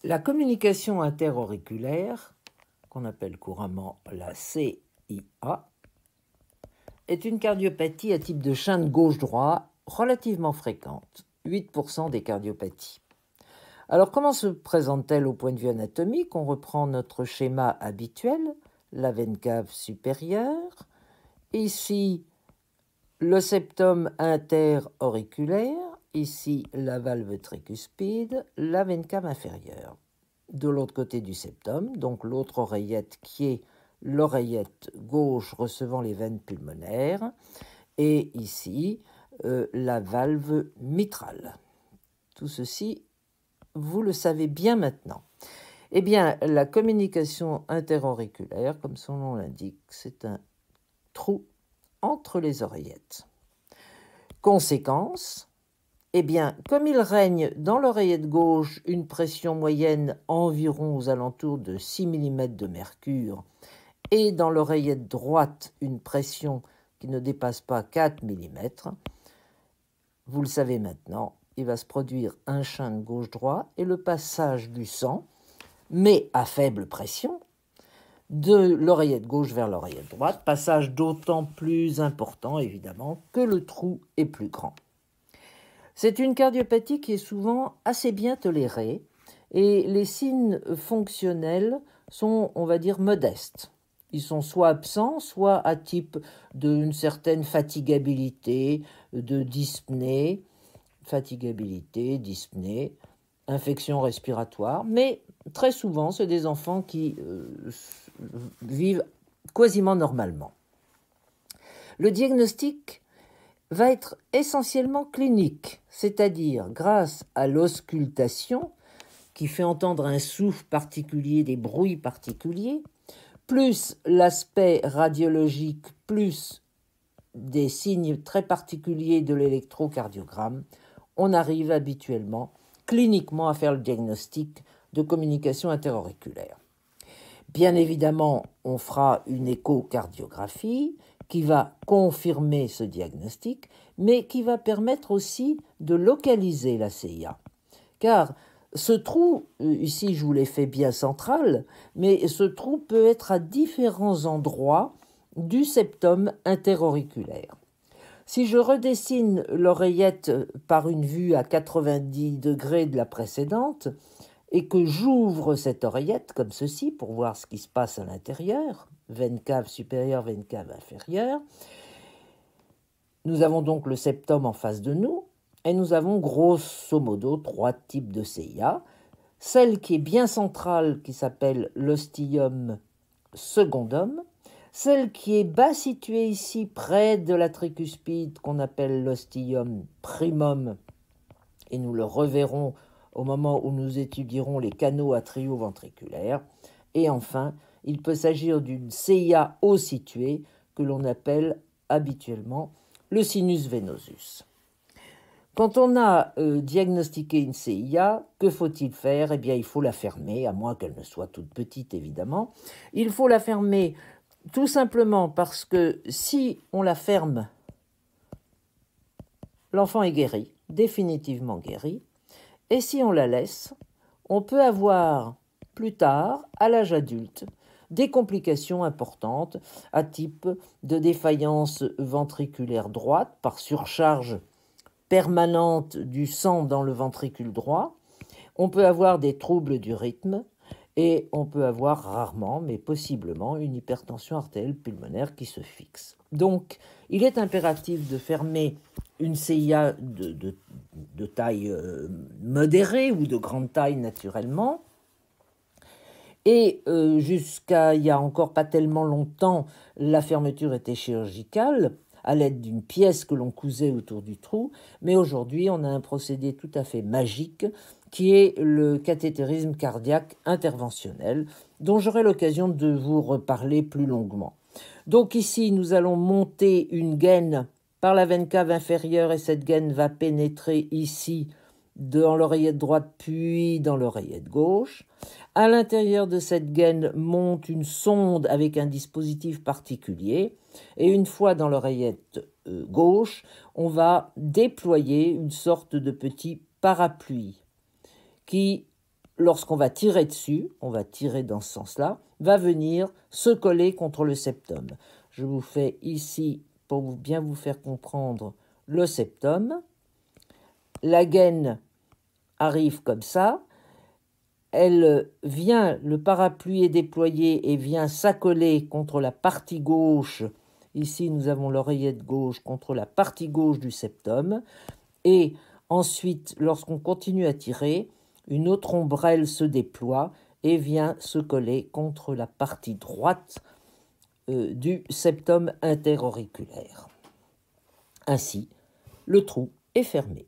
La communication interauriculaire, qu'on appelle couramment la CIA, est une cardiopathie à type de chaîne gauche-droit relativement fréquente, 8% des cardiopathies. Alors comment se présente-t-elle au point de vue anatomique? On reprend notre schéma habituel, la veine cave supérieure, ici le septum interauriculaire, ici la valve tricuspide, la veine cave inférieure. De l'autre côté du septum, donc l'autre oreillette qui est l'oreillette gauche recevant les veines pulmonaires, et ici la valve mitrale. Tout ceci, vous le savez bien maintenant. Eh bien, la communication interauriculaire, comme son nom l'indique, c'est un trou entre les oreillettes. Conséquence, eh bien, comme il règne dans l'oreillette gauche une pression moyenne environ aux alentours de 6 mm de mercure et dans l'oreillette droite une pression qui ne dépasse pas 4 mm, vous le savez maintenant, il va se produire un shunt gauche-droit et le passage du sang, mais à faible pression, de l'oreillette gauche vers l'oreillette droite, passage d'autant plus important évidemment que le trou est plus grand. C'est une cardiopathie qui est souvent assez bien tolérée et les signes fonctionnels sont, on va dire, modestes. Ils sont soit absents, soit à type d'une certaine fatigabilité, de dyspnée, infection respiratoire, mais très souvent, c'est des enfants qui vivent quasiment normalement. Le diagnostic va être essentiellement clinique, c'est-à-dire grâce à l'auscultation qui fait entendre un souffle particulier, des bruits particuliers, plus l'aspect radiologique, plus des signes très particuliers de l'électrocardiogramme, on arrive habituellement, cliniquement, à faire le diagnostic de communication interauriculaire. Bien évidemment, on fera une échocardiographie qui va confirmer ce diagnostic, mais qui va permettre aussi de localiser la CIA. Car ce trou, ici je vous l'ai fait bien central, mais ce trou peut être à différents endroits du septum interauriculaire. Si je redessine l'oreillette par une vue à 90 degrés de la précédente, et que j'ouvre cette oreillette comme ceci pour voir ce qui se passe à l'intérieur, veine cave supérieure, veine cave inférieure, nous avons donc le septum en face de nous, et nous avons grosso modo 3 types de CIA. Celle qui est bien centrale, qui s'appelle l'ostium secondum, celle qui est bas située ici, près de la tricuspide, qu'on appelle l'ostium primum, et nous le reverrons au moment où nous étudierons les canaux atrioventriculaires. Et enfin, il peut s'agir d'une CIA haut située, que l'on appelle habituellement le sinus venosus. Quand on a diagnostiqué une CIA, que faut-il faire? Eh bien, il faut la fermer, à moins qu'elle ne soit toute petite, évidemment. Il faut la fermer tout simplement parce que si on la ferme, l'enfant est guéri, définitivement guéri. Et si on la laisse, on peut avoir plus tard, à l'âge adulte, des complications importantes à type de défaillance ventriculaire droite par surcharge permanente du sang dans le ventricule droit. On peut avoir des troubles du rythme et on peut avoir rarement, mais possiblement, une hypertension artérielle pulmonaire qui se fixe. Donc, il est impératif de fermer une CIA de taille modérée ou de grande taille naturellement. Et jusqu'à il n'y a encore pas tellement longtemps, la fermeture était chirurgicale à l'aide d'une pièce que l'on cousait autour du trou. Mais aujourd'hui, on a un procédé tout à fait magique qui est le cathétérisme cardiaque interventionnel, dont j'aurai l'occasion de vous reparler plus longuement. Donc ici, nous allons monter une gaine par la veine cave inférieure et cette gaine va pénétrer ici dans l'oreillette droite puis dans l'oreillette gauche. À l'intérieur de cette gaine monte une sonde avec un dispositif particulier et une fois dans l'oreillette gauche, on va déployer une sorte de petit parapluie qui lorsqu'on va tirer dessus, on va tirer dans ce sens-là, va venir se coller contre le septum. Je vous fais ici, pour bien vous faire comprendre, le septum. La gaine arrive comme ça, elle vient, le parapluie est déployé et vient s'accoler contre la partie gauche. Ici, nous avons l'oreillette gauche contre la partie gauche du septum. Et ensuite, lorsqu'on continue à tirer, une autre ombrelle se déploie et vient se coller contre la partie droite du septum interauriculaire. Ainsi, le trou est fermé.